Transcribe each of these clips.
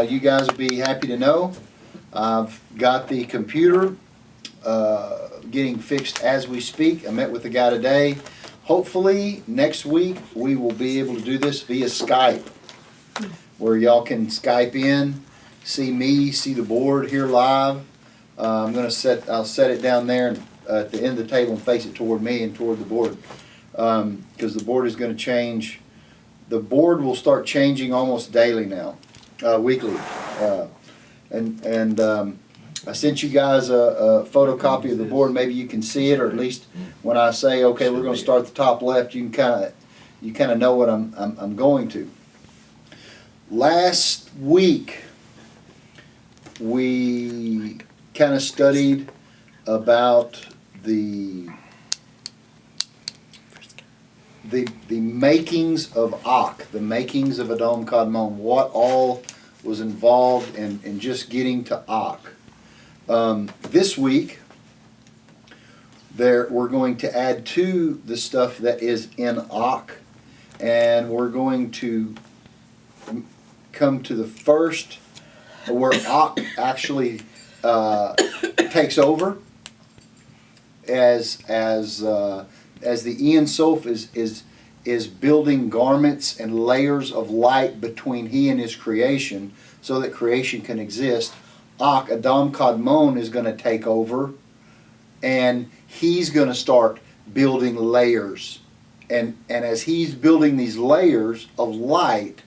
you guys will be happy to know I've got the computer getting fixed as we speak. I met with the guy today. Hopefully next week we will be able to do this via Skype, where y'all can Skype in, see me, see the board here live. I'll set it down there and, at the end of the table and face it toward me and toward the board, because the board is going to change. The board will start changing almost daily now, weekly, and I sent you guys a photocopy of the board. Maybe you can see it, or at least when I say, okay, we're going to start the top left, you kind of know what I'm going to. Last week we kind of studied about the makings of Ak, the makings of Adam Kadmon, what all was involved in just getting to Ak. This week, we're going to add to the stuff that is in Ak, and we're going to come to the first where Ak actually takes over as the Ein Sof is building garments and layers of light between he and his creation so that creation can exist. Ak, Adam Kadmon, is going to take over, and he's going to start building layers. And as he's building these layers of light,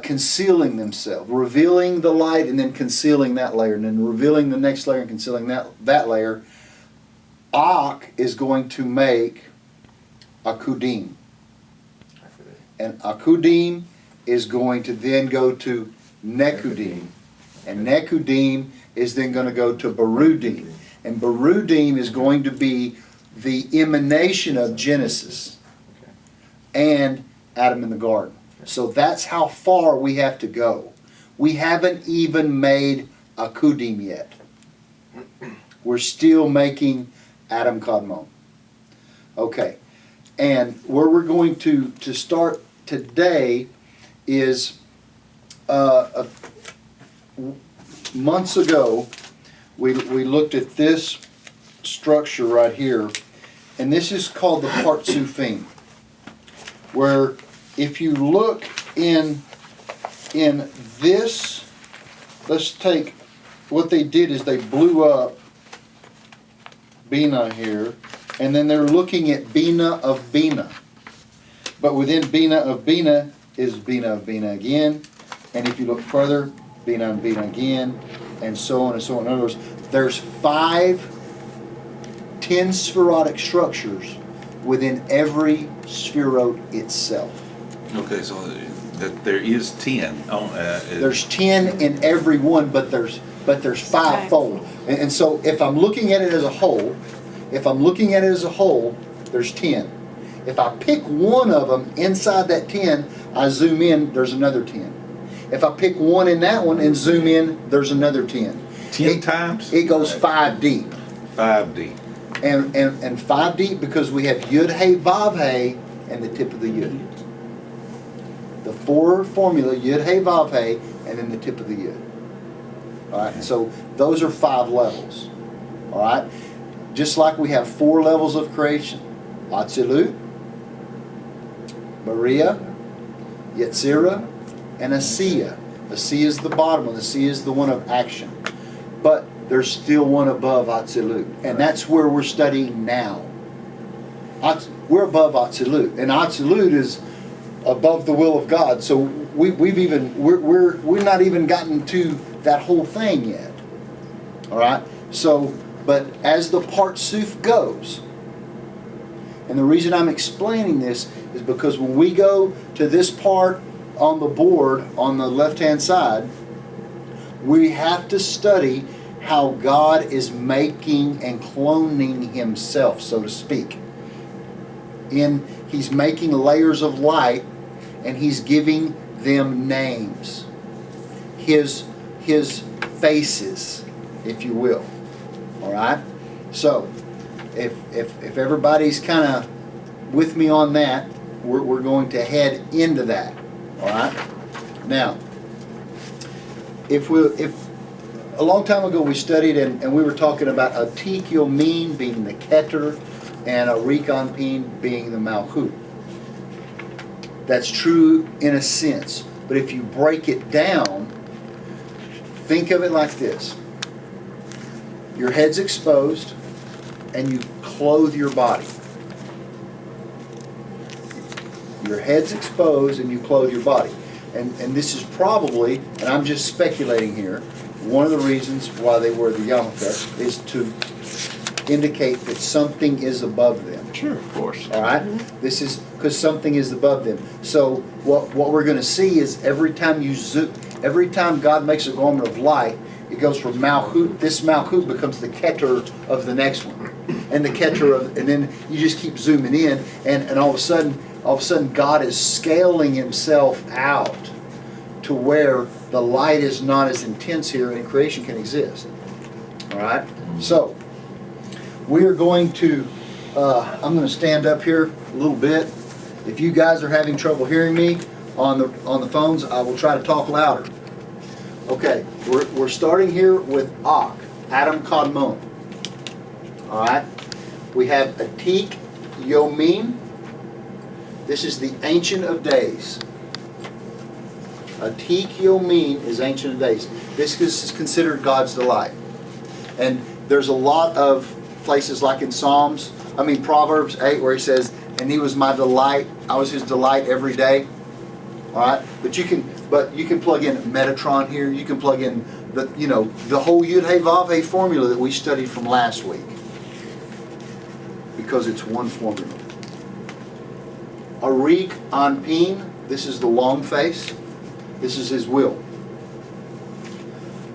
concealing themselves, revealing the light and then concealing that layer, and then revealing the next layer and concealing that layer, Ak is going to make Akudim. And Akudim is going to then go to Nekudim. And Nekudim is then going to go to Barudim. And Barudim is going to be the emanation of Genesis and Adam in the garden. So that's how far we have to go. We haven't even made Akudim yet. We're still making Adam Kadmon. Okay. And where we're going to start today is months ago we looked at this structure right here, and this is called the Partsufim, where if you look in this, let's take what they did is they blew up Bina here, and then they're looking at Bina of Bina. But within Bina of Bina is Bina of Bina again. And if you look further, Bina and Bina again, and so on and so on. In other words, there's 5 10-spherotic structures within every spherode itself. Okay, so there is 10. There's 10 in every one, but there's 5-fold. And so if I'm looking at it as a whole, there's 10. If I pick one of them inside that 10, I zoom in, there's another 10. If I pick one in that one and zoom in, there's another 10. 10 times? It goes 5 deep. 5 deep. And 5 deep because we have Yud Hey Vav Hey and the tip of the Yud. The 4 formula, Yud Hey Vav Hey, and then the tip of the Yud. Alright, so those are 5 levels. Alright? Just like we have 4 levels of creation. Atzilut, Maria, Yetzirah, and Asiya. Asiya is the bottom one. Asiya is the one of action. But there's still one above Atzilut. And that's where we're studying now. We're above Atzilut. And Atzilut is above the will of God. So we're not even gotten to that whole thing yet. Alright? So, but as the Partsuf goes, and the reason I'm explaining this is because when we go to this part on the board on the left-hand side, we have to study how God is making and cloning himself, so to speak. He's making layers of light, and he's giving them names. His faces, if you will. Alright? So, if everybody's kind of with me on that, we're going to head into that. Alright? Now, if a long time ago we studied and we were talking about a Tik Yomin being the Keter and a Rikon Pin being the Malchut. That's true in a sense. But if you break it down, think of it like this. Your head's exposed and you clothe your body. Your head's exposed and you clothe your body. And this is probably, and I'm just speculating here, one of the reasons why they wear the yarmulke is to indicate that something is above them. Sure, of course. All right? This is because something is above them. So what we're going to see is every time God makes a garment of light, it goes from Malchut. This Malchut becomes the Keter of the next one, and the Keter of, and then you just keep zooming in, and all of a sudden God is scaling Himself out to where the light is not as intense here, and creation can exist. All right. So we are going to. I'm going to stand up here a little bit. If you guys are having trouble hearing me on the phones, I will try to talk louder. Okay, we're starting here with Ak, Adam Kadmon. All right, we have a Tik Yomin. This is the Ancient of Days. A Tik Yomin is Ancient of Days. This is considered God's delight, and there's a lot of places like in Proverbs 8 where He says, "And He was my delight. I was His delight every day." All right, but you can plug in Metatron here. You can plug in the whole Yud Hey Vav Hey formula that we studied from last week, because it's one formula. Arik Anpin, this is the long face. This is His will.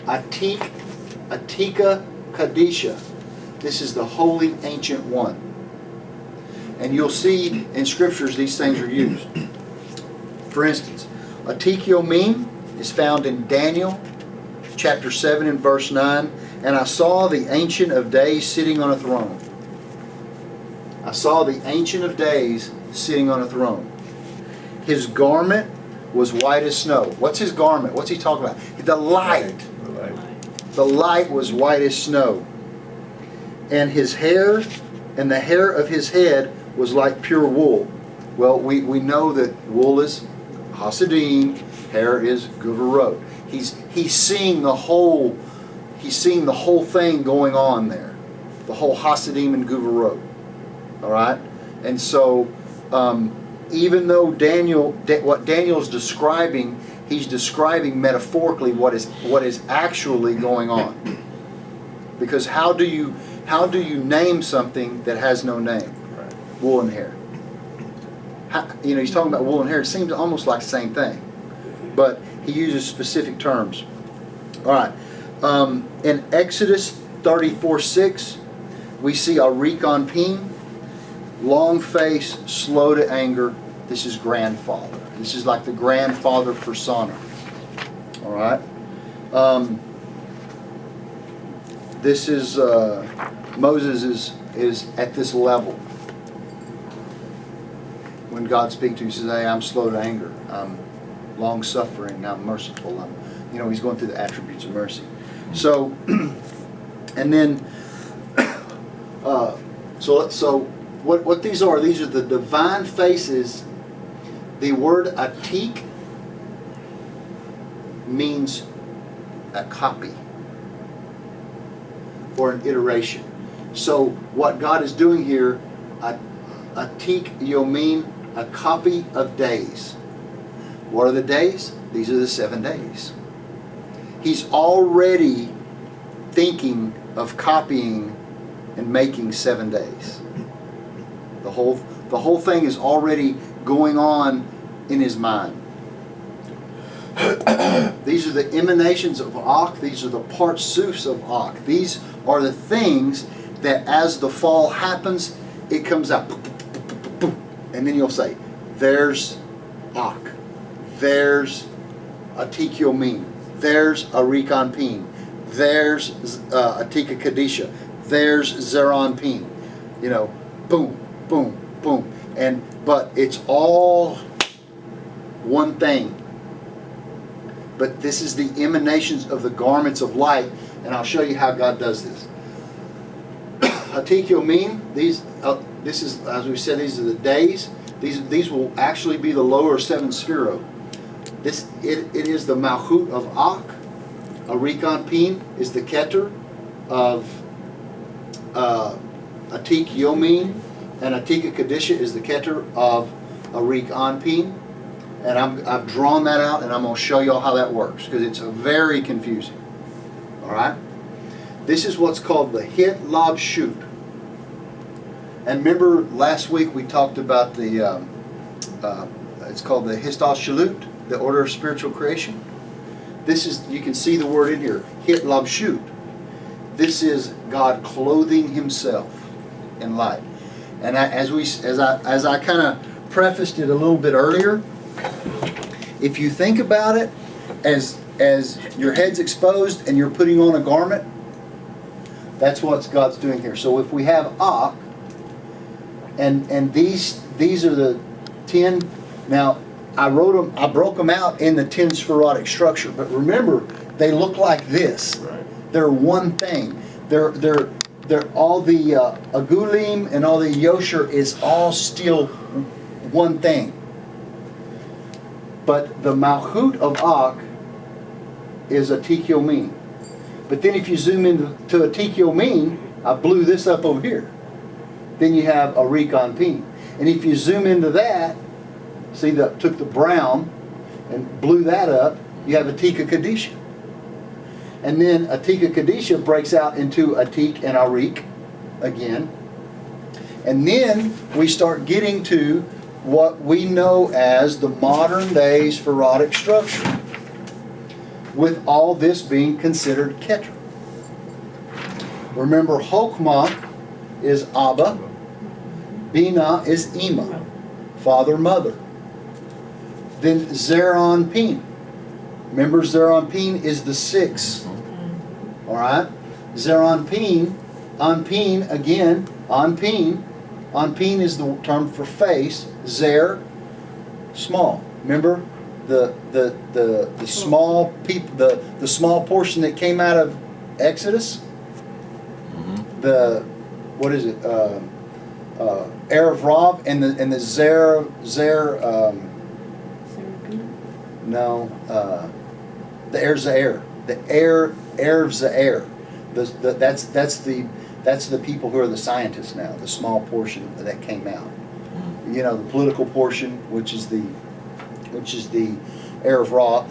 Atika Kadisha, this is the Holy Ancient One. And you'll see in scriptures these things are used. For instance, a Tik Yomin is found in Daniel chapter 7 and verse 9. And I saw the Ancient of Days sitting on a throne. I saw the Ancient of Days sitting on a throne. His garment was white as snow. What's His garment? What's He talking about? The light. The light was white as snow. And His hair, and the hair of His head was like pure wool. Well, we know that wool is Hasidim, hair is Guvarot. He's seeing the whole thing going on there, the whole Hasidim and Guvarot. All right, and so even though what Daniel's describing, he's describing metaphorically what is actually going on. Because how do you name something that has no name? Right. Wool and hair. He's talking about wool and hair. It seems almost like the same thing, but he uses specific terms. All right. In Exodus 34:6, we see a Rikon Pin, long face, slow to anger. This is grandfather. This is like the grandfather persona. All right. This is Moses is at this level. When God speaks to him, He says, "Hey, I'm slow to anger. I'm long-suffering. I'm merciful." He's going through the attributes of mercy. So, and then, so what these are the divine faces. The word atik means a copy or an iteration. So what God is doing here, atik yomin, a copy of days. What are the days? These are the 7 days. He's already thinking of copying and making 7 days. The whole thing is already going on in his mind. These are the emanations of Ak. These are the partsufs of Ak. These are the things that as the fall happens, it comes out. And then you'll say, there's Ak. There's a Tik Yomin. There's a Rikon Pin. There's a Tika Kadisha. There's Zeron Pin. Boom, boom, boom. But it's all one thing. but this is the emanations of the garments of light, and I'll show you how God does this. Hatik Yomin, this is, as we said, these are the days. These will actually be the lower 7 Sphirot. It is the Malchut of Ak. Arik Anpin is the Keter of Hatik Yomin, and Atika Kadisha is the Keter of Arik Anpin. And I've drawn that out, and I'm going to show you all how that works, because it's very confusing. All right? This is what's called the Hishtalshelut. And remember last week we talked about the, it's called the Hishtalshelut, the order of spiritual creation. This is, you can see the word in here, Hishtalshelut. This is God clothing Himself in light. And as I kind of prefaced it a little bit earlier, if you think about it as your head's exposed and you're putting on a garment, that's what God's doing here. So if we have Ak, and these are the 10. Now I broke them out in the 10 Sephirotic structure, but remember, they look like this. Right. They're one thing. They're all the Agulim and all the Yosher is all still one thing. But the Malchut of Ak is Hatik Yomin. But then if you zoom into Hatik Yomin, I blew this up over here. Then you have Arik Anpin. And if you zoom into that, see, took the brown and blew that up, you have Atika Kadisha. And then Atika Kadisha breaks out into Atik and Arik again. And then we start getting to what we know as the modern day Sephirotic structure, with all this being considered Keter. Remember, Chokmah is Abba, Bina is Ima, father, mother. Then Zeranpin. Remember, Zeranpin is the 6. Alright? Zeranpin, Anpin again, Anpin. Anpin is the term for face. Zer, small. Remember the small people, the small portion that came out of Exodus. Mm-hmm. The, what is it? Erev Rav and the Zer no, the Erev Zair, the Erev Zair. That's the people who are the scientists now. The small portion that came out. You know, the political portion, which is the Erev Ra,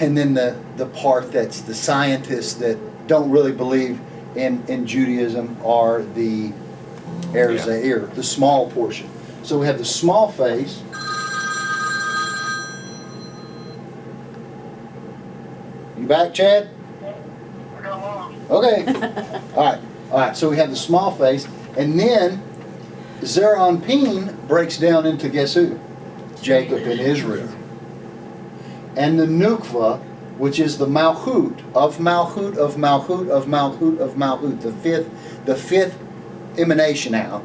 and then the part that's the scientists that don't really believe in Judaism are the Erev Zair, the small portion. So we have the small face. You back, Chad? Okay. All right. So we have the small face, and then Zeranpin breaks down into, guess who? Jacob and Israel. And the Nukva, which is the Malchut of Malchut of Malchut of Malchut of Malchut, the fifth emanation out,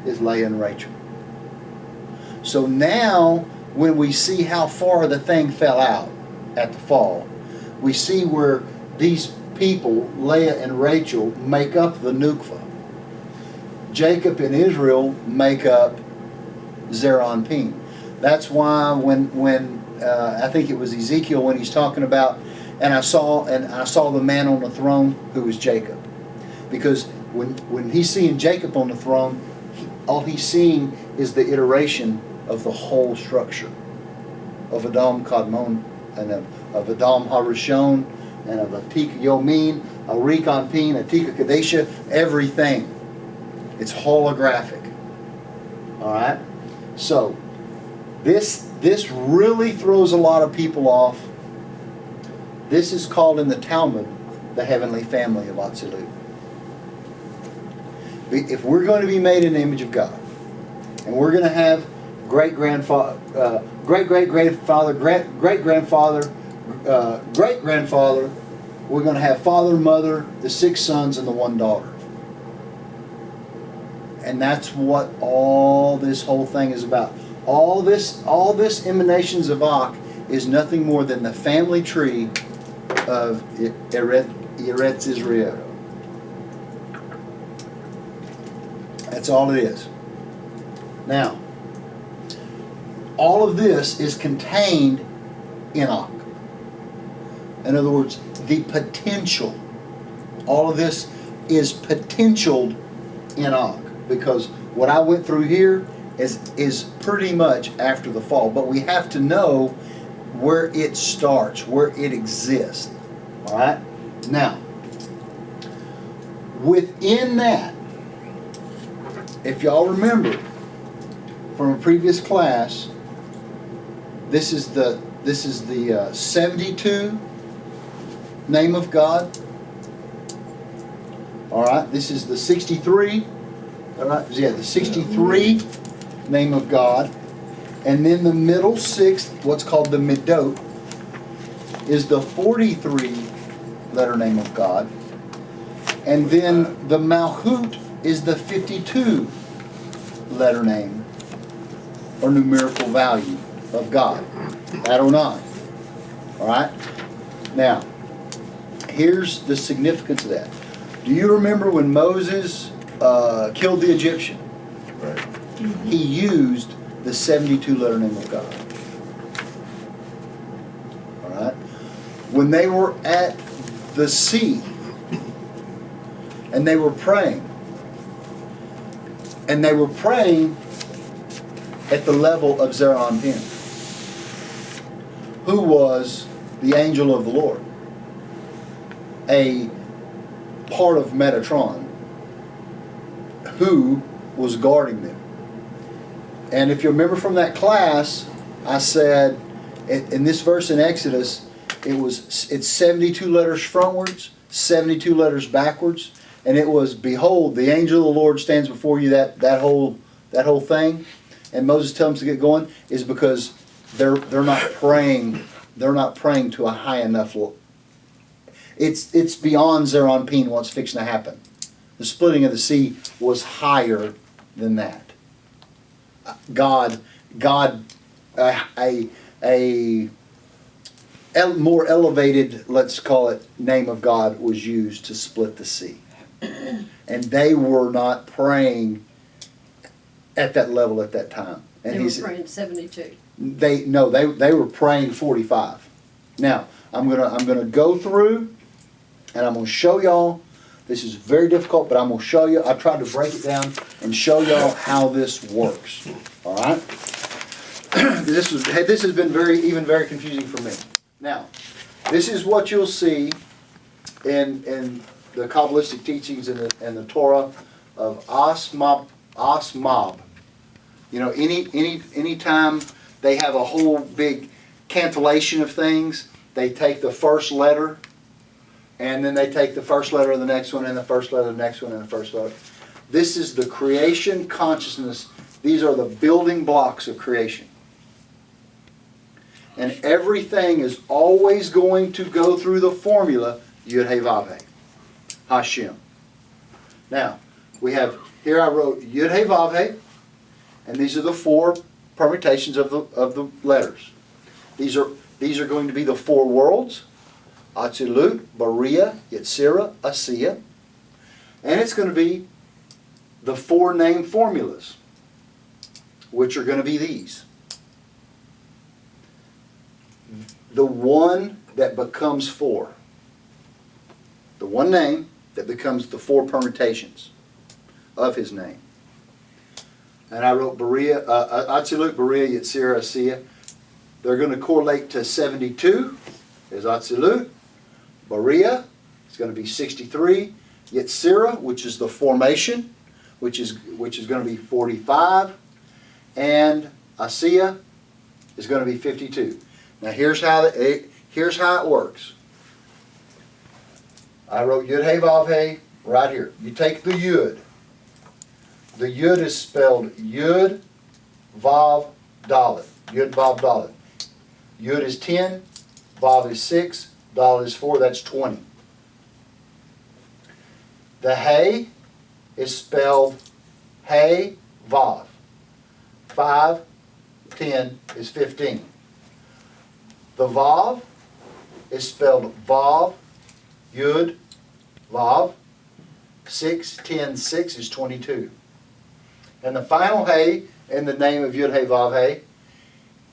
is Leah and Rachel. So now, when we see how far the thing fell out at the fall, we see where these people, Leah and Rachel, make up the Nukva. Jacob and Israel make up Zeranpin. That's why when I think it was Ezekiel, when he's talking about, and I saw the man on the throne who was Jacob, because when he's seeing Jacob on the throne, all he's seeing is the iteration of the whole structure of Adam Kadmon and of Adam Harishon and of Atika Yomin, Arik Anpin, Atika Kadesha, everything. It's holographic. All right. So this really throws a lot of people off. This is called in the Talmud the heavenly family of Atzilut. If we're going to be made in the image of God, and we're going to have great-grandfather, great-great-grandfather, great-great-grandfather, great-grandfather, we're going to have father, mother, the 6 sons, and the 1 daughter. And that's what all this whole thing is about. All this emanations of Ak is nothing more than the family tree of Eretz Israel. That's all it is. Now, all of this is contained in Enoch. In other words, the potential. All of this is potentialed in Enoch, because what I went through here is pretty much after the fall. But we have to know where it starts, where it exists. All right? Now, within that, if y'all remember from a previous class, this is the 72 name of God. All right, this is the 63. All right, yeah, the 63 name of God, and then the middle sixth, what's called the Midot, is the 43 letter name of God, and then the Malchut is the 52 letter name or numerical value of God. Adonai. All right. Now, here's the significance of that. Do you remember when Moses killed the Egyptian? Right. He used the 72 letter name of God. All right. When they were at the sea and they were praying, and they were praying at the level of Zeranpin, who was the angel of the Lord, a part of Metatron, who was guarding them. And if you remember from that class, I said in this verse in Exodus, it's 72 letters frontwards, 72 letters backwards, and it was, behold, the angel of the Lord stands before you. That whole thing, and Moses tells them to get going, is because they're not praying. They're not praying to a high enough level. It's beyond Zeranpin what's fixing to happen. The splitting of the sea was higher than that. A more elevated, let's call it, name of God was used to split the sea. And they were not praying at that level at that time. And They were praying 72. They were praying 45. Now, I'm gonna go through and I'm gonna show y'all. This is very difficult, but I'm gonna show you. I tried to break it down and show y'all how this works. All right. This has been very confusing for me. Now, this is what you'll see in the Kabbalistic teachings and the Torah of Asmab. You know, any time they have a whole big cantillation of things, they take the first letter, and then they take the first letter of the next one, and the first letter of the next one, and the first letter. This is the creation consciousness. These are the building blocks of creation. And everything is always going to go through the formula Yud He Vav He, Hashem. Now, we have, here I wrote Yud He Vav He, and these are the four permutations of the letters. These are going to be the four worlds: Atzilut, Bariah, Yetzirah, Asiya. And it's going to be the four name formulas, which are going to be these. The one that becomes four. The one name that becomes the four permutations of his name. And I wrote Bariah, Atzilut, Bariah, Yetzirah, Asiya. They're going to correlate to 72 is Atzilut. Bariah is going to be 63. Yetzirah, which is the formation, which is going to be 45. And Asiya is going to be 52. Now here's how it works. I wrote Yud He Vav He right here. You take the Yud. The Yud is spelled Yud Vav Dalet. Yud Vav Dalet. Yud is 10, Vav is 6, Dalet is 4. That's 20. The He is spelled He Vav. 5, 10 is 15. The Vav is spelled Vav, Yud, Vav. 6, 10, 6 is 22. And the final Hey in the name of Yud Hey Vav Hey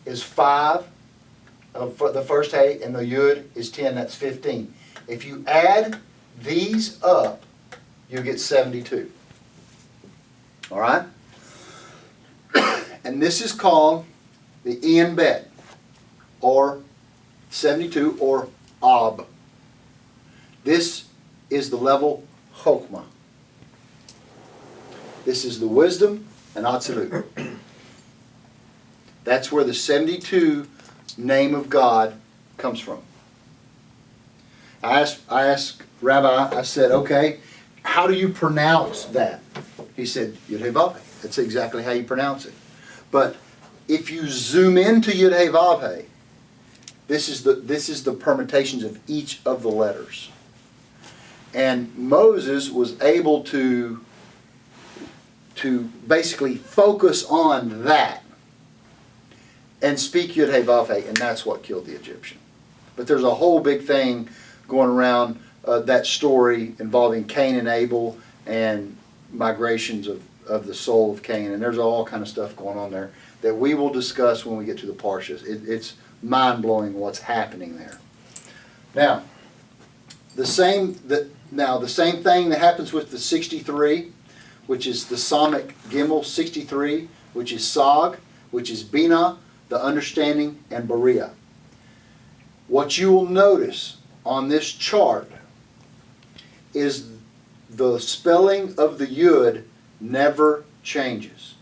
is 5. For the first Hey, and the Yud is 10, that's 15. If you add these up, you get 72. All right? And this is called the Ian Bet, or 72, or Ab. This is the level Chokmah. This is the wisdom and Atzilut. That's where the 72 name of God comes from. I asked Rabbi, I said, okay, how do you pronounce that? He said, Yud-Heh-Vav. That's exactly how you pronounce it. But if you zoom into Yud-Heh-Vav, this is the permutations of each of the letters. And Moses was able to basically focus on that and speak Yud-Heh-Vav, and that's what killed the Egyptian. But there's a whole big thing going around that story involving Cain and Abel and migrations of the soul of Cain, and there's all kind of stuff going on there that we will discuss when we get to the Parshas. It's mind-blowing what's happening there. Now, the same thing that happens with the 63, which is the Samic Gimel 63, which is Sag, which is Binah, the understanding, and Bariah. What you will notice on this chart is the spelling of the Yud never changes.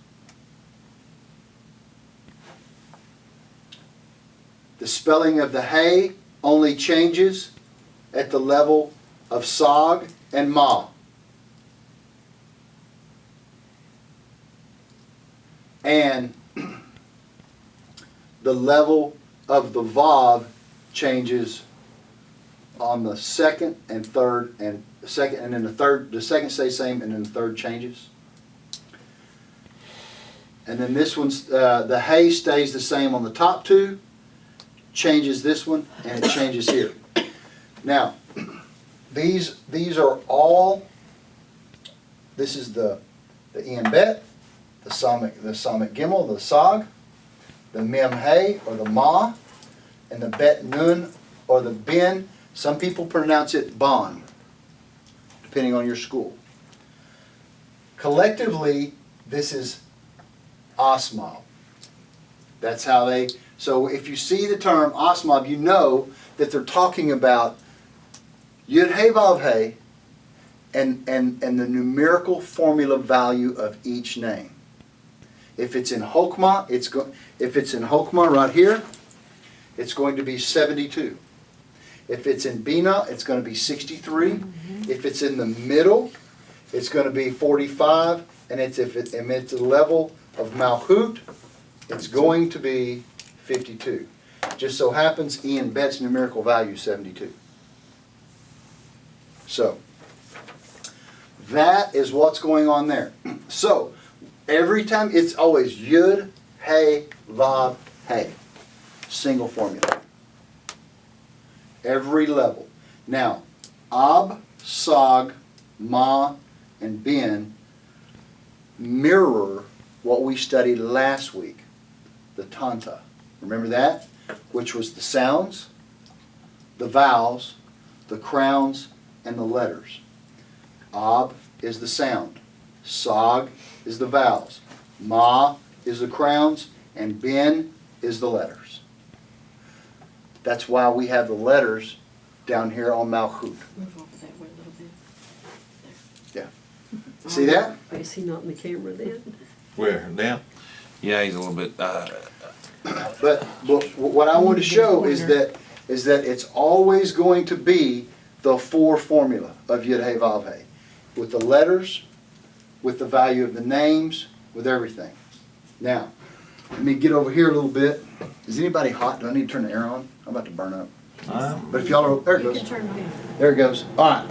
The spelling of the Hey only changes at the level of Sag and Ma. And the level of the Vav changes on the second and third, and the second, and then the second stays same, and then the third changes. And then this one's the Hey stays the same on the top two, changes this one, and it changes here. Now, these are all. This is the Ian Bet, the Samic Gimel, the Sag, the Mem Hey or the Ma, and the Bet Nun or the Bin. Some people pronounce it Bon, depending on your school. Collectively, this is Asmab. That's how they. So if you see the term Asmab, you know that they're talking about Yud Hey Vav Hey and the numerical formula value of each name. If it's in Chokmah, if it's in Chokmah right here, it's going to be 72. If it's in Binah, it's going to be 63. If it's in the middle, it's going to be 45. And if it's the level of Malchut, it's going to be 52. Just so happens Ian Bet's numerical value is 72. So, that is what's going on there. So, every time, it's always Yud, Hey, Vav, Hey. Single formula. Every level. Now, Ab, Sag, Ma, and Bin mirror what we studied last week, the Tanta. Remember that? Which was the sounds, the vowels, the crowns, and the letters. Ab is the sound. Sag is the vowels. Ma is the crowns, and Bin is the letters. That's why we have the letters down here on Malchut. Move over that way a little bit. Yeah. See that? Is he not in the camera then? Where, now? Yeah, he's a little bit, But what I want to show is that it's always going to be the 4 formula of Yud Hey Vav Hey, with the letters, with the value of the names, with everything. Now, let me get over here a little bit. Is anybody hot? Do I need to turn the air on? I'm about to burn up. But if y'all are, there it You goes. can turn mine. There it goes. All right.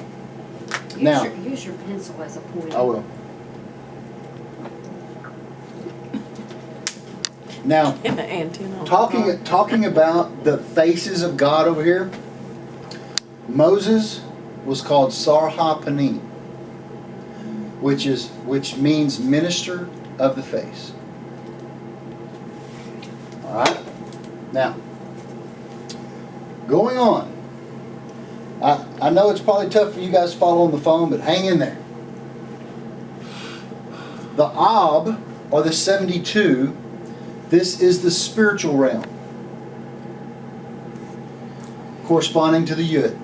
Now, Use your pencil as a pointer. I will. Now, In the antenna. talking about the faces of God over here, Moses was called Sarha Panim, which means minister of the face. All right. Now, going on. I know it's probably tough for you guys to follow on the phone, but hang in there. The Ab, or the 72, this is the spiritual realm, corresponding to the Yud.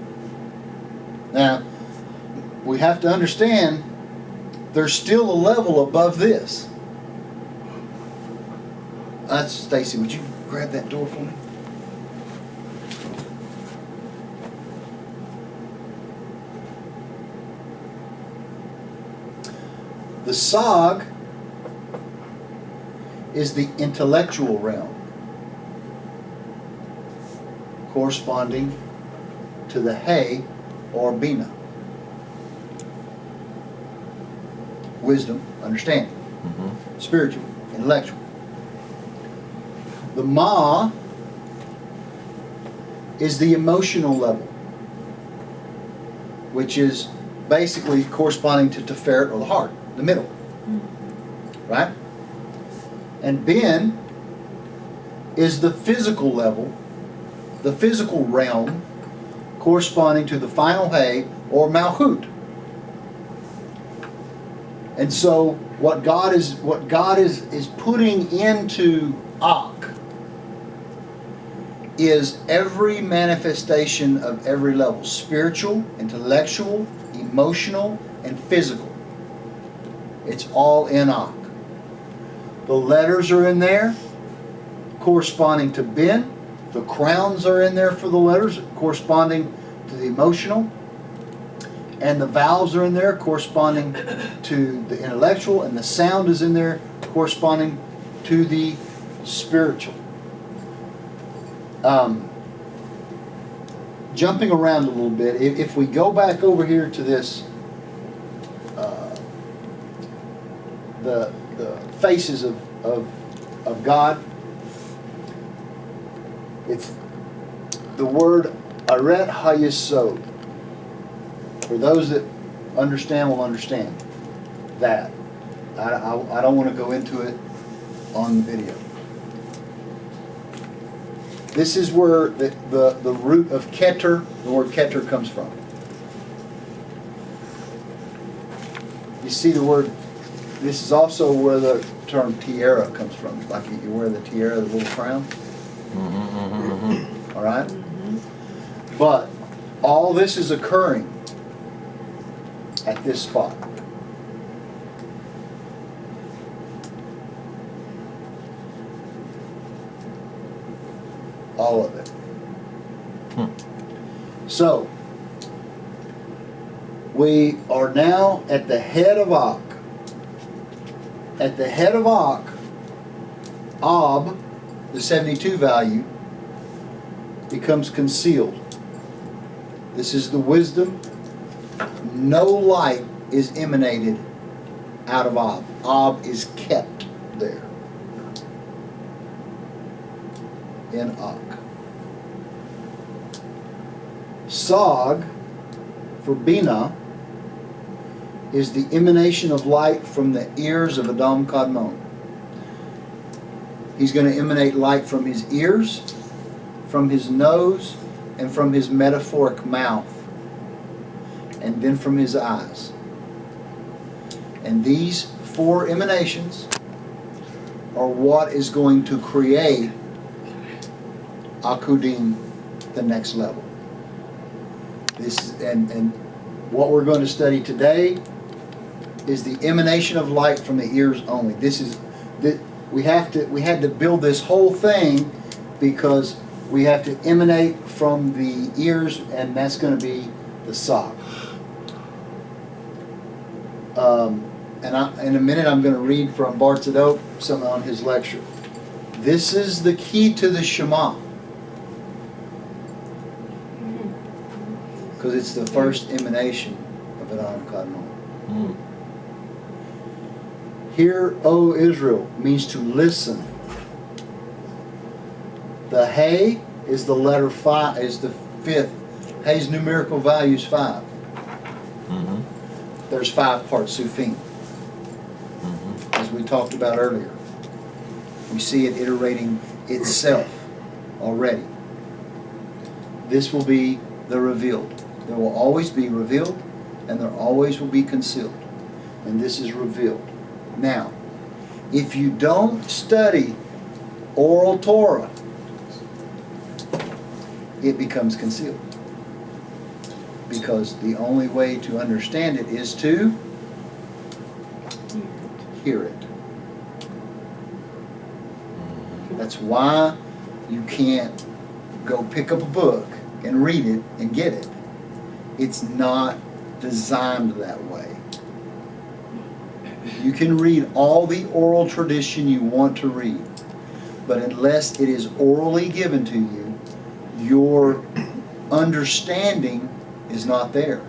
Now, we have to understand there's still a level above this. Stacy, would you grab that door for me? The Sag is the intellectual realm, corresponding to the Hay or Bina. Wisdom, understanding, spiritual, intellectual. The Ma is the emotional level, which is basically corresponding to Tiferet or the heart, the middle. Right? And Ben is the physical level, the physical realm, corresponding to the final Hay or Malchut. And so what God is putting into Ak is every manifestation of every level: spiritual, intellectual, emotional, and physical. It's all in Ak. The letters are in there corresponding to Ben. The crowns are in there for the letters corresponding to the emotional. And the vowels are in there corresponding to the intellectual. And the sound is in there corresponding to the spiritual. Jumping around a little bit, if we go back over here to this, the faces of God, it's the word Aret HaYesod. For those that understand will understand that. I don't want to go into it on the video. This is where the root of Keter, the word Keter, comes from. You see the word, this is also where the term tiara comes from. Like you wear the tiara, the little crown. All right? But all this is occurring at this spot. All of it. So, we are now at the head of Ak. At the head of Ak, Ab, the 72 value, becomes concealed. This is the wisdom. No light is emanated out of Ab. Ab is kept there in Ak. Sag, for Bina, is the emanation of light from the ears of Adam Kadmon. He's going to emanate light from his ears, from his nose, and from his metaphoric mouth, and then from his eyes. And these four emanations are what is going to create Akudim, the next level. This and what we're going to study today is the emanation of light from the ears only. This is that we had to build this whole thing because we have to emanate from the ears, and that's going to be the Sag. And in a minute I'm going to read from Bar Tzadok some on his lecture. This is the key to the Shema, because it's the first emanation of Adam Kadmon. Hear, O Israel, means to listen. The Hay is the letter 5, is the 5th. Hay's numerical value is 5. Mhm. There's 5 parts Sufim, Mhm. as we talked about earlier. We see it iterating itself already. This will be the revealed. There will always be revealed, and there always will be concealed. And this is revealed. Now, if you don't study oral Torah, it becomes concealed. Because the only way to understand it is to hear it. That's why you can't go pick up a book and read it and get it. It's not designed that way. You can read all the oral tradition you want to read, but unless it is orally given to you, your understanding is not there.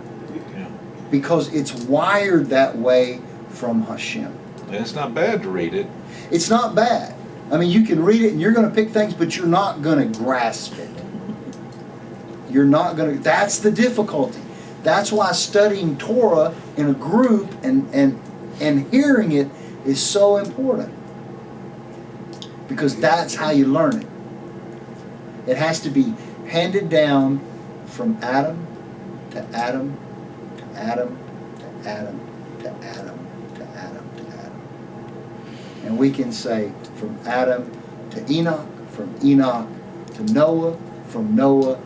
Yeah. Because it's wired that way from Hashem. And it's not bad to read it. It's not bad. I mean, you can read it and you're going to pick things, but you're not going to grasp it. You're not going to, that's the difficulty. That's why studying Torah in a group and hearing it is so important. Because that's how you learn it. It has to be handed down from Adam to Adam to Adam to Adam to Adam to Adam to Adam. And we can say from Adam to Enoch, from Enoch to Noah, from Noah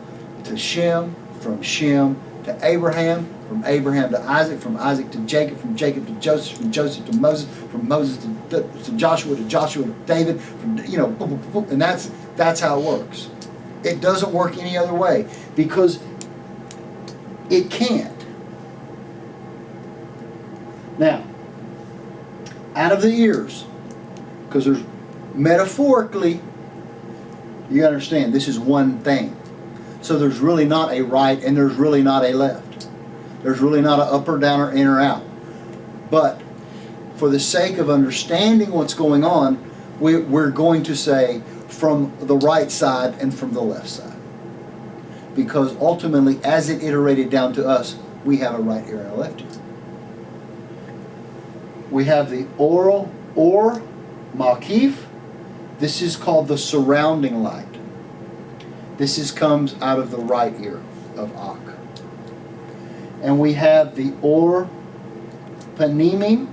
to Shem, from Shem to Abraham, from Abraham to Isaac, from Isaac to Jacob, from Jacob to Joseph, from Joseph to Moses, from Moses to Joshua to David, from, boom, boom, boom, and that's how it works. It doesn't work any other way because it can't. Now, out of the ears, because there's metaphorically, you understand this is one thing. So there's really not a right and there's really not a left. There's really not an up or down or in or out. But for the sake of understanding what's going on, we're going to say from the right side and from the left side. Because ultimately, as it iterated down to us, we have a right ear and a left ear. We have the oral or makif. This is called the surrounding light. This comes out of the right ear of Ak. And we have the or panimim.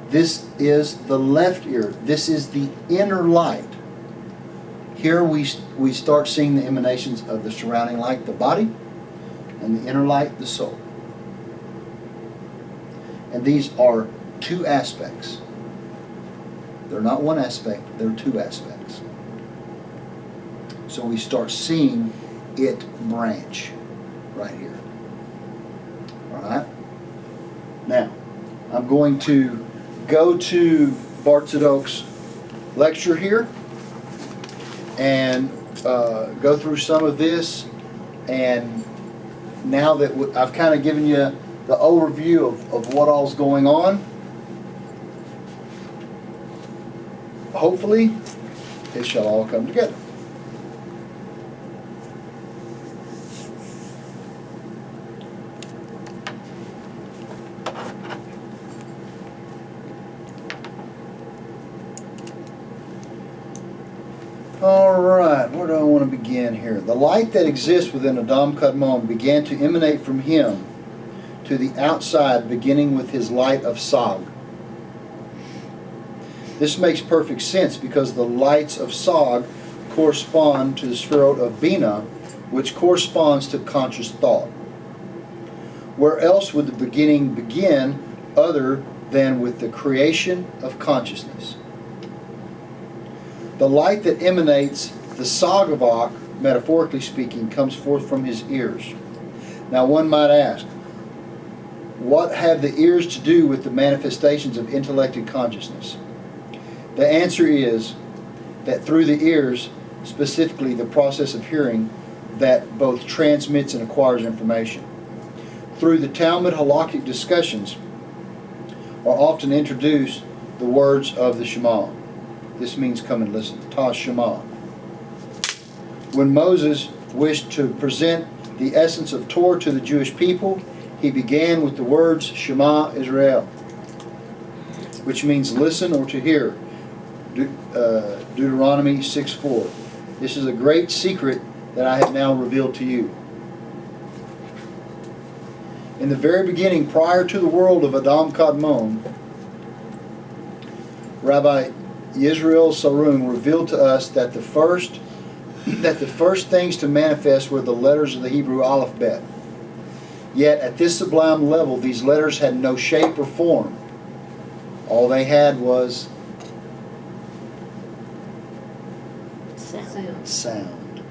This is the left ear. This is the inner light. Here we start seeing the emanations of the surrounding light, the body, and the inner light, the soul. And these are two aspects. They're not one aspect, they're two aspects. So we start seeing it branch right here. Alright? Now, I'm going to go to Bart Zadok's lecture here and go through some of this. And now that I've kind of given you the overview of what all's going on, hopefully it shall all come together. Alright, where do I want to begin here? The light that exists within Adam Kadmon began to emanate from him to the outside, beginning with his light of Sag. This makes perfect sense because the lights of Sag correspond to the Sphirot of Bina, which corresponds to conscious thought. Where else would the beginning begin other than with the creation of consciousness? The light that emanates the Sag of Ak, metaphorically speaking, comes forth from his ears. Now one might ask, what have the ears to do with the manifestations of intellected consciousness? The answer is that through the ears, specifically the process of hearing, that both transmits and acquires information. Through the Talmud halakhic discussions are often introduced the words of the Shema. This means come and listen. Ta Shema. When Moses wished to present the essence of Torah to the Jewish people, he began with the words Shema Israel, which means listen or to hear. Deuteronomy 6:4. This is a great secret that I have now revealed to you. In the very beginning, prior to the world of Adam Kadmon, Rabbi Yisrael Sarung revealed to us that the first things to manifest were the letters of the Hebrew alphabet. Yet at this sublime level, these letters had no shape or form. All they had was sound.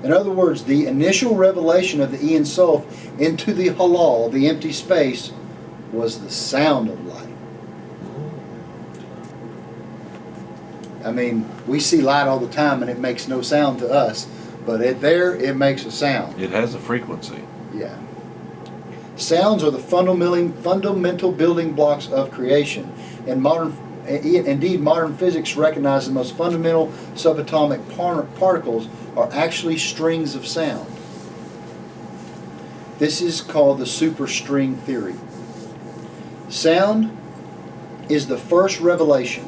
In other words, the initial revelation of the Ein Sof into the halal, the empty space, was the sound of light. I mean, we see light all the time and it makes no sound to us, but it makes a sound. It has a frequency. Yeah. Sounds are the fundamental building blocks of creation. Indeed, modern physics recognizes the most fundamental subatomic particles are actually strings of sound. This is called the superstring theory. Sound is the first revelation.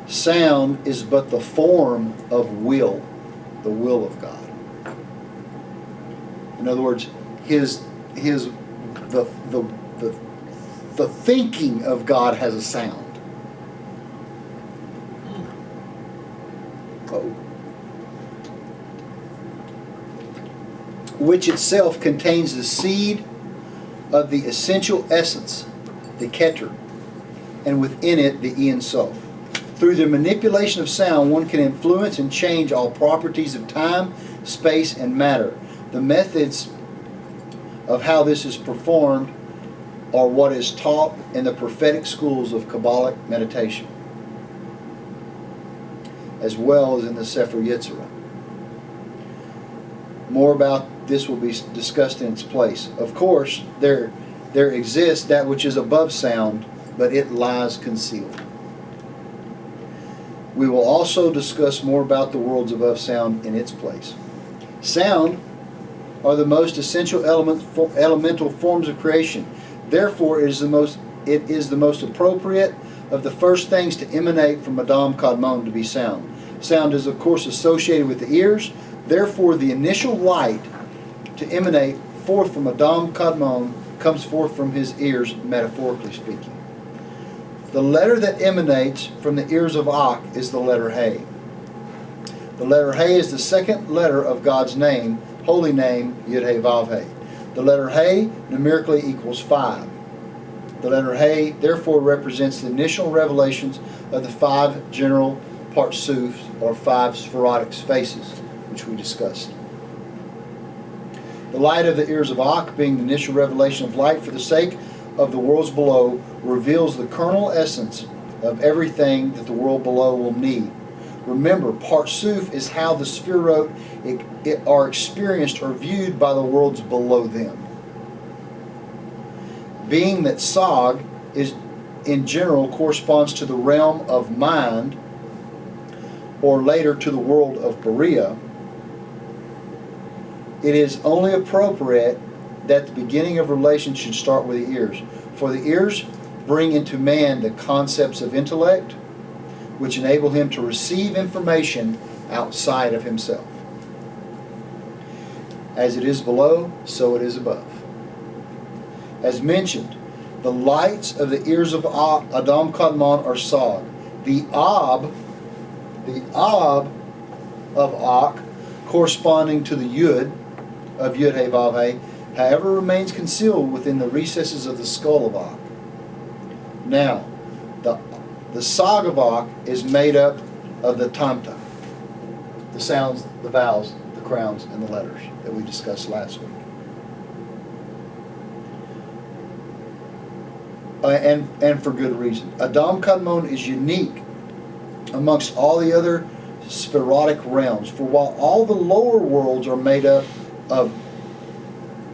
Sound is but the form of will, the will of God. In other words, the thinking of God has a sound. Which itself contains the seed of the essential essence, the Keter, and within it the Ein Sof. Through the manipulation of sound, one can influence and change all properties of time, space, and matter. The methods of how this is performed are what is taught in the prophetic schools of Kabbalic meditation, as well as in the Sefer Yetzirah. More about this will be discussed in its place. Of course, there exists that which is above sound, but it lies concealed. We will also discuss more about the worlds above sound in its place. Sound are the most essential elemental forms of creation. Therefore, it is the most appropriate of the first things to emanate from Adam Kadmon to be sound. Sound is, of course, associated with the ears. Therefore, the initial light to emanate forth from Adam Kadmon comes forth from his ears, metaphorically speaking. The letter that emanates from the ears of Ak is the letter He. The letter He is the second letter of God's name, holy name, Yud-He Vav-He. The letter He numerically equals 5. The letter He therefore represents the initial revelations of the 5 general partsufs, or 5 spherotic spaces, which we discussed. The light of the ears of Ak, being the initial revelation of light for the sake of the worlds below, reveals the kernel essence of everything that the world below will need. Remember, Partsuf is how the Sphirot are experienced or viewed by the worlds below them. Being that Sag is in general corresponds to the realm of mind, or later to the world of Berea, it is only appropriate that the beginning of relation should start with the ears. For the ears bring into man the concepts of intellect, which enable him to receive information outside of himself. As it is below, so it is above. As mentioned, the lights of the ears of Adam Kadmon are Sag. The Ab of Ak, corresponding to the Yud of Yud-He Vav-He, however, remains concealed within the recesses of the skull of Ak. Now, the Sag of Ak is made up of the Tamta, the sounds, the vowels, the crowns, and the letters that we discussed last week. And for good reason. Adam Kadmon is unique amongst all the other spherotic realms, for while all the lower worlds are made up of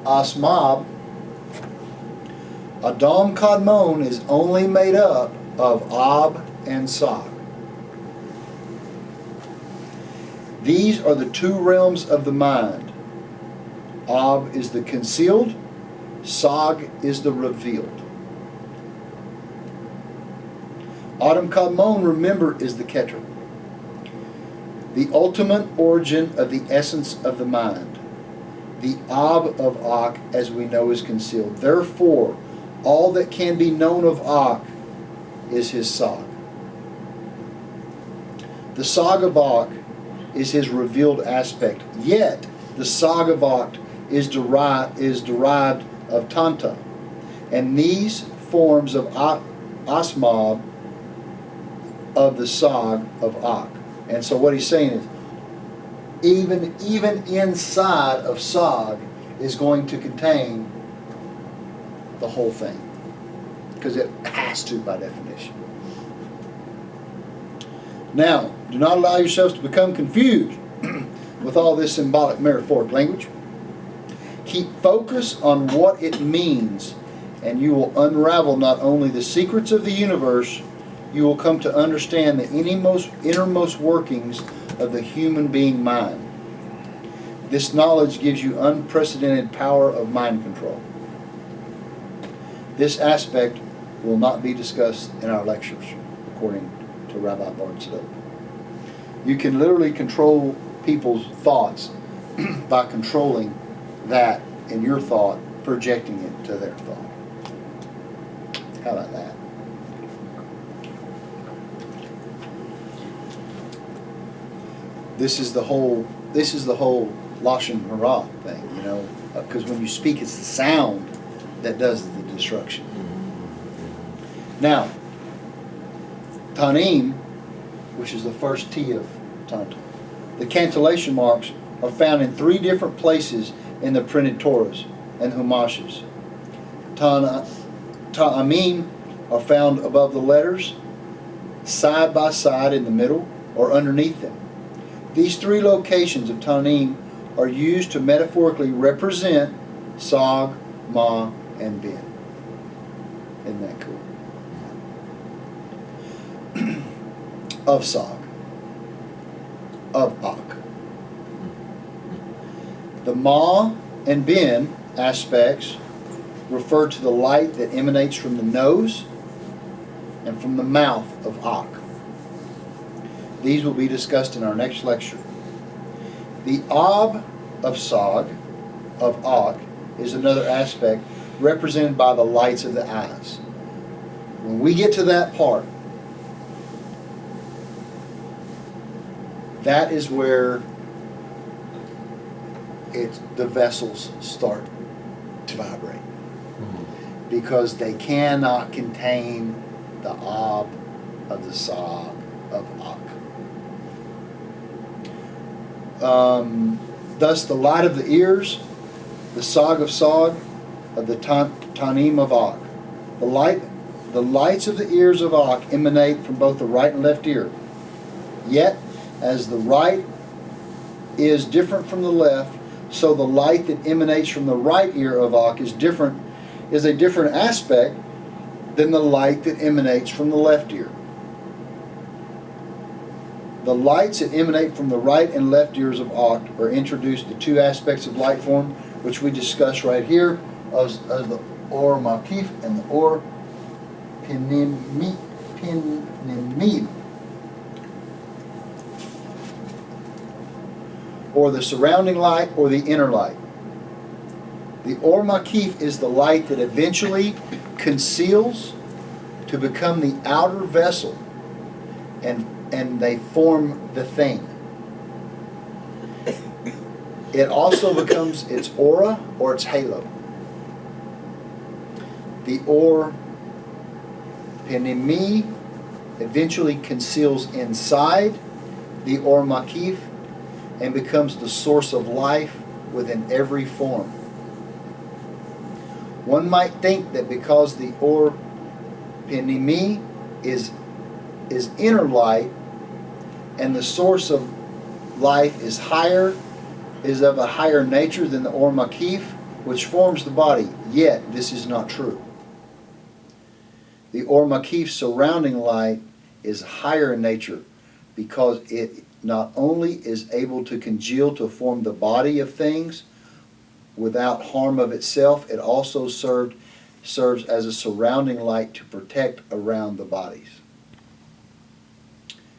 Asmab, Adam Kadmon is only made up of Ab and Sag. These are the two realms of the mind. Ab is the concealed, Sag is the revealed. Adam Kadmon, remember, is the Keter, the ultimate origin of the essence of the mind. The Ab of Ak, as we know, is concealed. Therefore, all that can be known of Ak is his Sag. The Sag of Ak is his revealed aspect. Yet, the Sag of Ak is derived of Tanta. And these forms of Asmab of the Sag of Ak. And so what he's saying is, even inside of Sag is going to contain the whole thing. Because it has to by definition. Now, do not allow yourselves to become confused with all this symbolic metaphoric language. Keep focus on what it means, and you will unravel not only the secrets of the universe, you will come to understand the innermost workings of the human being mind. This knowledge gives you unprecedented power of mind control. This aspect will not be discussed in our lectures, according to Rabbi Bartzadok. You can literally control people's thoughts by controlling that in your thought, projecting it to their thought. How about that? This is the whole Lashon Hara thing, you know, because when you speak, it's the sound that does the destruction. Now, Tanim, which is the first T of Tanta, the cantillation marks are found in 3 different places in the printed Torahs and Humashes. Ta'amim are found above the letters, side by side in the middle, or underneath them. These 3 locations of Tanim are used to metaphorically represent Sag, Ma, and Ben. Isn't that cool? Of Sag. Of Ak. The Ma and Ben aspects refer to the light that emanates from the nose and from the mouth of Ak. These will be discussed in our next lecture. The Ab of Sag, of Ak, is another aspect represented by the lights of the eyes. When we get to that part, that is where the vessels start to vibrate. Because they cannot contain the Ab of the Sag of Ak. Thus the light of the ears, the Sag of the Tanim of Ak. The lights of the ears of Ak emanate from both the right and left ear. Yet, as the right is different from the left, so the light that emanates from the right ear of Ak is a different aspect than the light that emanates from the left ear. The lights that emanate from the right and left ears of Ak are introduced to 2 aspects of light form, which we discuss right here, as the Or Makif and the Or Pinimim, or the surrounding light or the inner light. The Or Makif is the light that eventually conceals to become the outer vessel, and they form the thing. It also becomes its aura or its halo. The Or Pinimi eventually conceals inside the Or Makif and becomes the source of life within every form. One might think that because the Or Pinimi is inner light and the source of life is of a higher nature than the Or Makif, which forms the body. Yet this is not true. The Or Makif's surrounding light is higher in nature because it not only is able to congeal to form the body of things without harm of itself, it also serves as a surrounding light to protect around the bodies.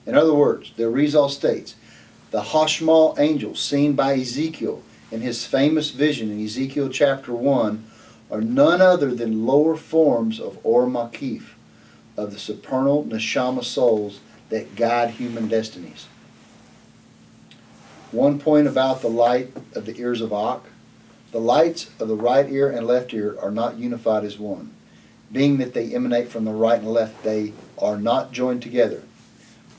In other words, the Arizal states, the Hashmal angels seen by Ezekiel in his famous vision in Ezekiel chapter 1 are none other than lower forms of Or Makif, of the supernal neshama souls that guide human destinies. One point about the light of the ears of Ak. The lights of the right ear and left ear are not unified as one. Being that they emanate from the right and left, they are not joined together.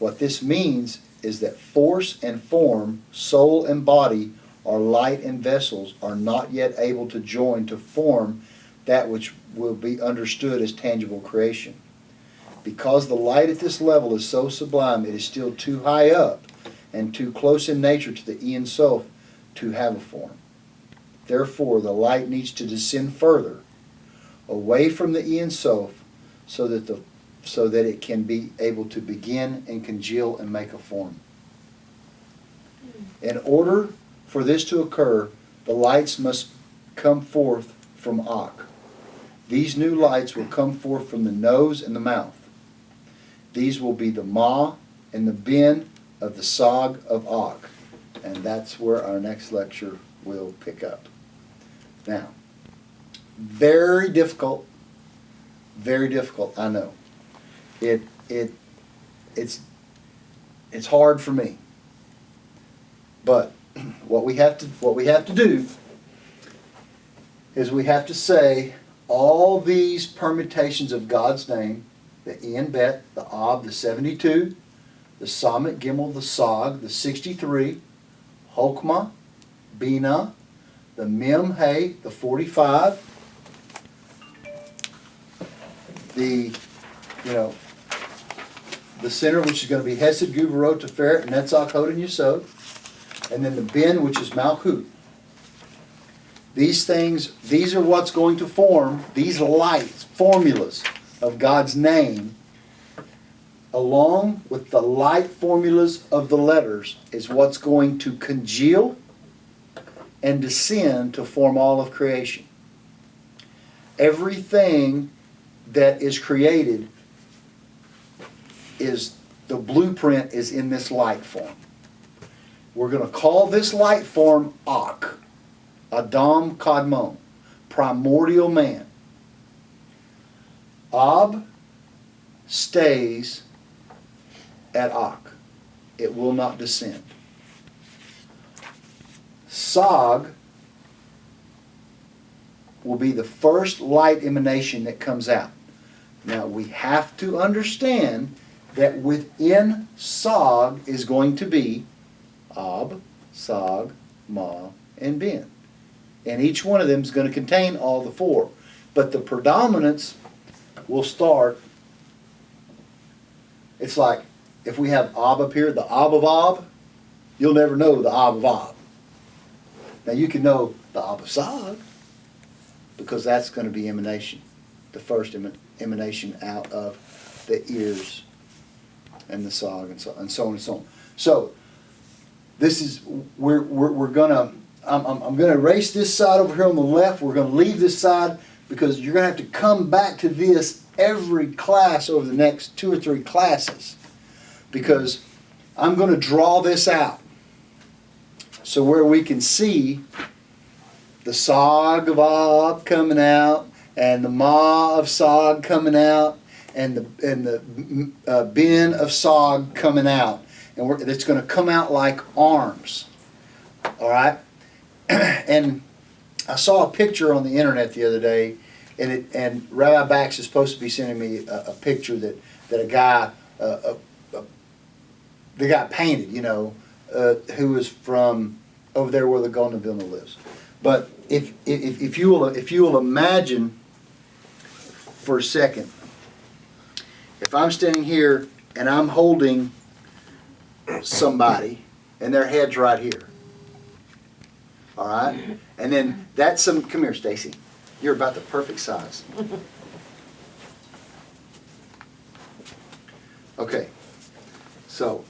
What this means is that force and form, soul and body, are light and vessels, are not yet able to join to form that which will be understood as tangible creation. Because the light at this level is so sublime, it is still too high up and too close in nature to the Ein Sof to have a form. Therefore, the light needs to descend further, away from the Ein Sof, so that it can be able to begin and congeal and make a form. In order for this to occur, the lights must come forth from Ak. These new lights will come forth from the nose and the mouth. These will be the Ma and the Bin of the Sog of Ak. And that's where our next lecture will pick up. Now, very difficult, I know. It's hard for me. But what we have to do is we have to say all these permutations of God's name, the En Bet, the Ab, the 72, the Samet Gimel, the Sog, the 63, Hokmah, Bina, the Mem Hay, the 45, the center, which is going to be Hesed, Guvarot, Teferet, Netzach, Hod, and Yesod, and then the Bin, which is Malchut. These are what's going to form, these lights, formulas of God's name, along with the light formulas of the letters, is what's going to congeal and descend to form all of creation. Everything that is created the blueprint is in this light form. We're going to call this light form Ak, Adam Kadmon, primordial man. Ab stays at Ak. It will not descend. Sog will be the first light emanation that comes out. Now we have to understand that within Sog is going to be Ab, Sog, Ma, and Bin. And each one of them is going to contain all the four. But the predominance will start, it's like if we have Ab up here, the Ab of Ab, you'll never know the Ab of Ab. Now you can know the Ab of Sog, because that's going to be emanation, the first emanation out of the ears and the Sog, and so on and so on. So this is we're gonna I'm gonna erase this side over here on the left. We're gonna leave this side because you're gonna have to come back to this every class over the next 2 or 3 classes, because I'm gonna draw this out so where we can see the Sog of Ab coming out, and the Ma of Sog coming out, and the Bin of Sog coming out, and it's going to come out like arms. All right, and I saw a picture on the internet the other day, and Rabbi Bax is supposed to be sending me a picture that a guy the guy painted, who was from over there where the Golden Vilna lives. But if you will imagine for a second, if I'm standing here and I'm holding somebody and their head's right here, all right, and then that's some. Come here, Stacy. You're about the perfect size. Okay, so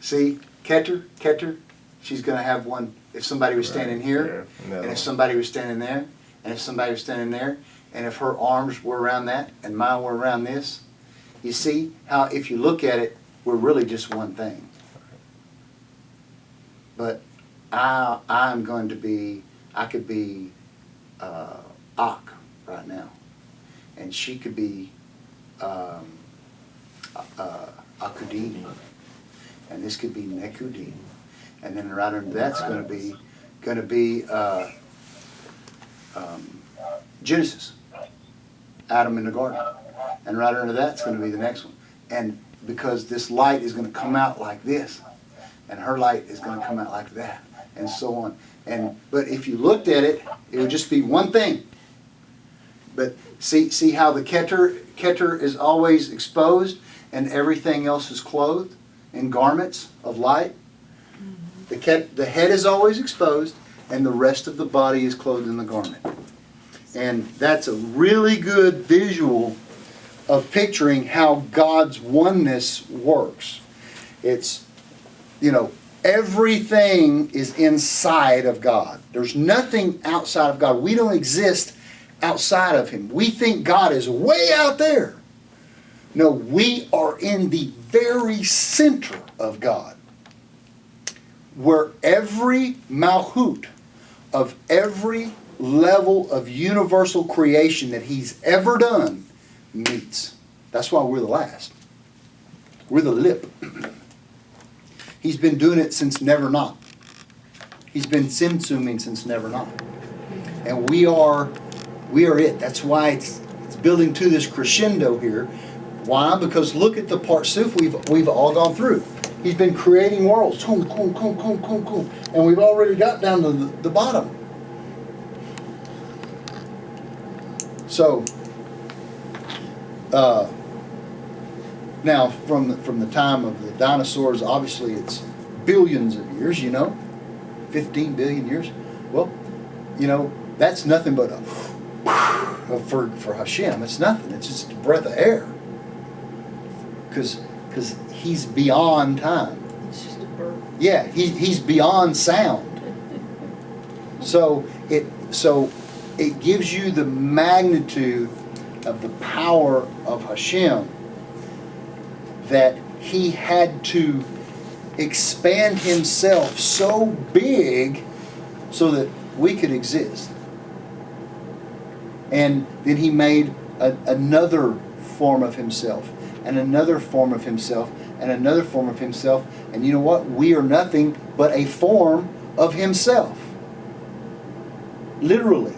See, Keter, she's going to have one if somebody was standing here, and if somebody was standing there, and if somebody was standing there, and if her arms were around that, and mine were around this. You see how if you look at it, we're really just one thing. But I'm going to be, I could be Ak right now, and she could be Akudim, and this could be Nekudim, and then right under that's going to be Genesis, Adam in the garden, and right under that's going to be the next one, and because this light is going to come out like this, and her light is going to come out like that, and so on. But if you looked at it, it would just be one thing. But see how the Keter is always exposed and everything else is clothed in garments of light? The head is always exposed and the rest of the body is clothed in the garment. And that's a really good visual of picturing how God's oneness works. It's, everything is inside of God. There's nothing outside of God. We don't exist outside of Him. We think God is way out there. No, we are in the very center of God, where every malchut of every level of universal creation that He's ever done meets. That's why we're the last. We're the lip. He's been doing it since never not. He's been simsuming since never not. And we are it. That's why it's building to this crescendo here. Why? Because look at the parsuf we've all gone through. He's been creating worlds. And we've already got down to the bottom. So now from the time of the dinosaurs, obviously it's billions of years, 15 billion years. Well, that's nothing but for Hashem, it's nothing. It's just a breath of air. Because He's beyond time. It's just a bird. Yeah, he's beyond sound. So it gives you the magnitude of the power of Hashem, that He had to expand Himself so big so that we could exist. And then He made another form of Himself, and another form of Himself, and another form of Himself. And you know what? We are nothing but a form of Himself. Literally.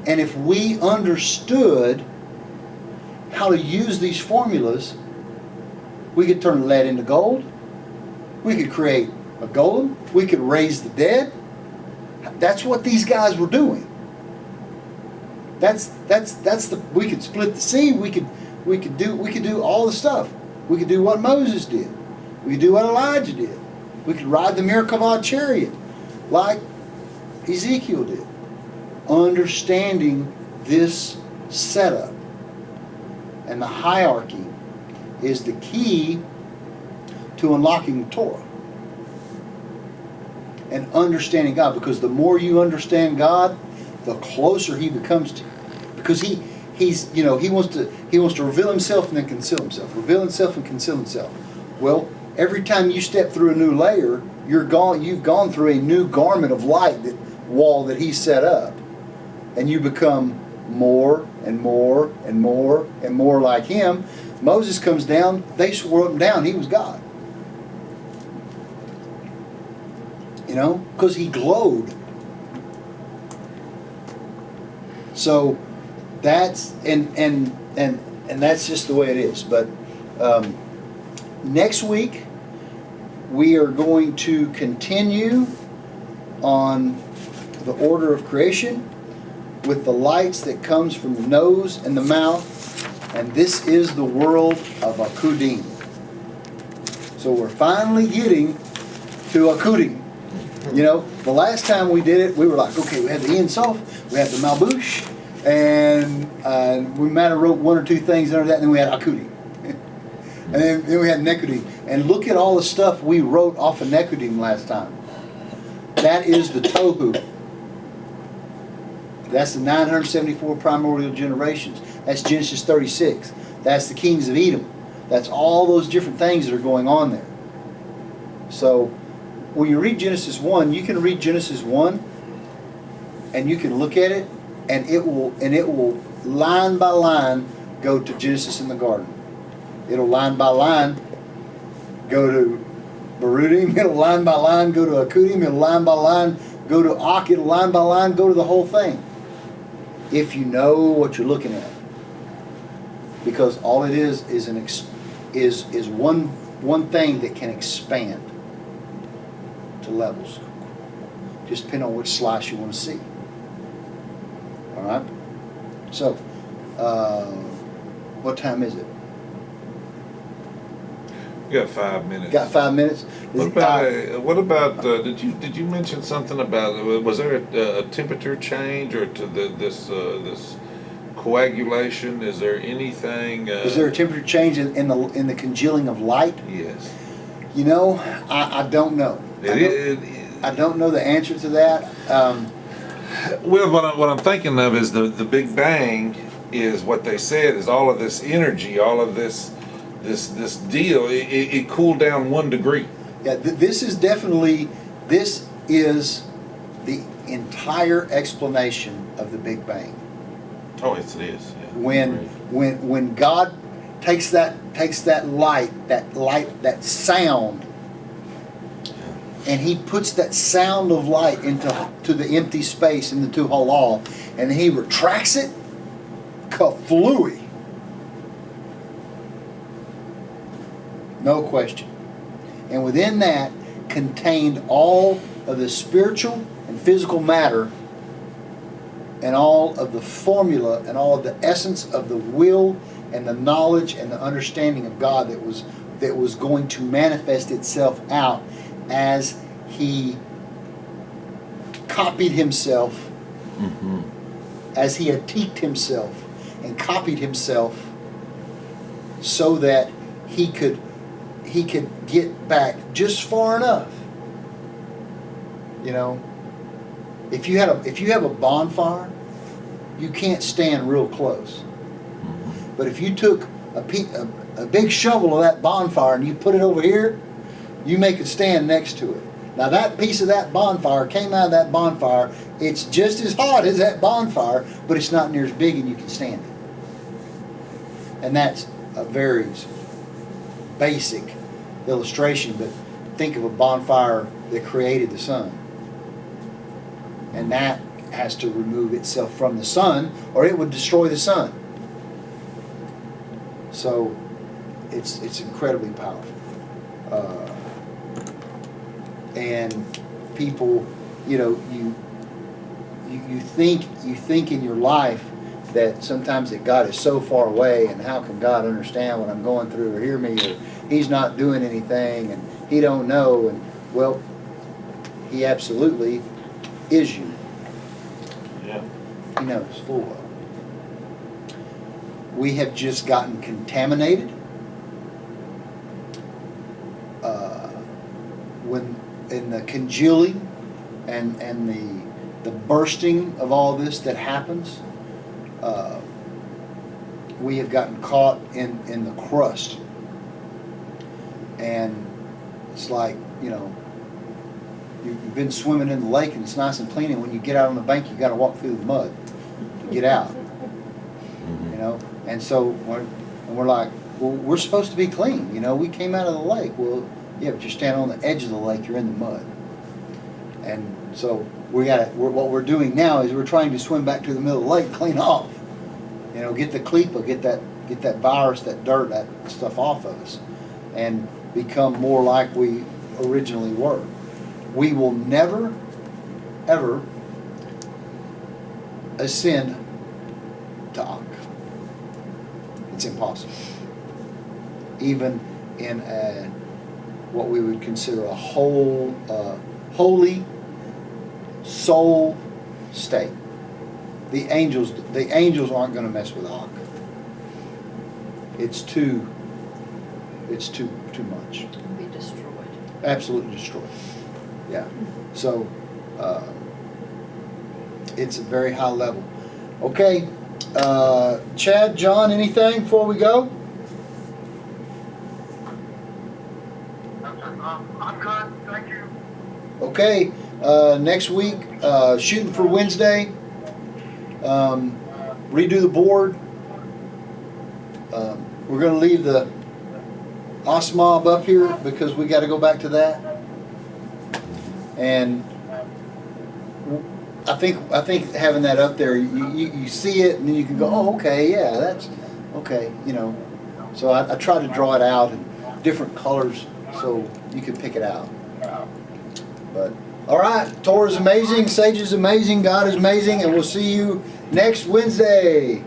And if we understood how to use these formulas, we could turn lead into gold. We could create a golem. We could raise the dead. That's what these guys were doing. We could split the sea. We could do all the stuff. We could do what Moses did. We could do what Elijah did. We could ride the Merkavah chariot like Ezekiel did. Understanding this setup and the hierarchy is the key to unlocking the Torah and understanding God, because the more you understand God, the closer He becomes to you. Because he wants to reveal Himself and then conceal Himself. Reveal Himself and conceal Himself. Well, every time you step through a new layer, you've gone through a new garment of light wall that He set up. And you become more and more and more and more like Him. Moses comes down, they swore Him down, he was God. Because he glowed. So that's and that's just the way it is. But next week we are going to continue on the order of creation with the lights that comes from the nose and the mouth, and this is the world of Akudim. So we're finally getting to Akudim. The last time we did it, we were like, okay, we had the Ein Sof, we had the Malbush, and we might have wrote one or two things under that, and then we had Akudim. And then we had Nekudim. And look at all the stuff we wrote off of Nekudim last time. That is the Tohu. That's the 974 primordial generations. That's Genesis 36. That's the kings of Edom. That's all those different things that are going on there. So when you read Genesis 1, you can read Genesis 1 and you can look at it and it will line by line go to Genesis in the garden. It'll line by line go to Berudim. It'll line by line go to Akudim. It'll line by line go to Ak. It'll line by line go to the whole thing. If you know what you're looking at. Because all it is one thing that can expand to levels. Just depending on which slice you want to see. All right? So, what time is it? You got 5 minutes. Got 5 minutes? What about did you mention something about, was there a temperature change or to this coagulation? Is there anything? Is there a temperature change in the congealing of light? Yes. You know, I don't know. I don't know the answer to that. Well, what I'm thinking of is the Big Bang is what they said is all of this energy, all of this deal. It cooled down 1 degree. Yeah, this is the entire explanation of the Big Bang. Oh, yes, it is. Yeah. When God takes that light, that sound, and He puts that sound of light into the empty space in the two halal, and He retracts it, kaflooey. No question. And within that contained all of the spiritual and physical matter and all of the formula and all of the essence of the will and the knowledge and the understanding of God that was going to manifest itself out as He copied Himself, as He antiqued Himself and copied Himself so that He could get back just far enough. You know, if you have a bonfire, you can't stand real close. But if you took a big shovel of that bonfire and you put it over here, you make it stand next to it. Now that piece of that bonfire came out of that bonfire. It's just as hot as that bonfire, but it's not near as big and you can stand it. And that's a very basic illustration, but think of a bonfire that created the sun. And that has to remove itself from the sun or it would destroy the sun. So it's incredibly powerful. And people, you know, you think in your life that sometimes that God is so far away and how can God understand what I'm going through or hear me, or He's not doing anything and He don't know. And well, He absolutely is you. Yeah. He knows full well. We have just gotten contaminated. When in the congealing and the bursting of all this that happens, we have gotten caught in the crust. And it's like, you know, you've been swimming in the lake and it's nice and clean, and when you get out on the bank, you got to walk through the mud to get out. You know, and so we're like, well, we're supposed to be clean. You know, we came out of the lake. Well, yeah, but you're standing on the edge of the lake. You're in the mud. And so what we're doing now is we're trying to swim back to the middle of the lake, clean off. You know, get the klipa, get that virus, that dirt, that stuff off of us, and become more like we originally were. We will never, ever ascend to Ak. It's impossible. Even in what we would consider a holy soul state. The angels aren't going to mess with Ak. It's too it's too much. It'll be destroyed. Absolutely destroyed. Yeah. So it's a very high level. Okay, Chad, John, anything before we go? I'm good, thank you. Okay, next week, shooting for Wednesday. Redo the board. We're going to leave the Osmob up here because we got to go back to that. And I think having that up there, you see it and then you can go, oh, okay, yeah, that's okay, you know. So I try to draw it out in different colors so you can pick it out. But all right, Torah is amazing, Sage is amazing, God is amazing, and we'll see you next Wednesday.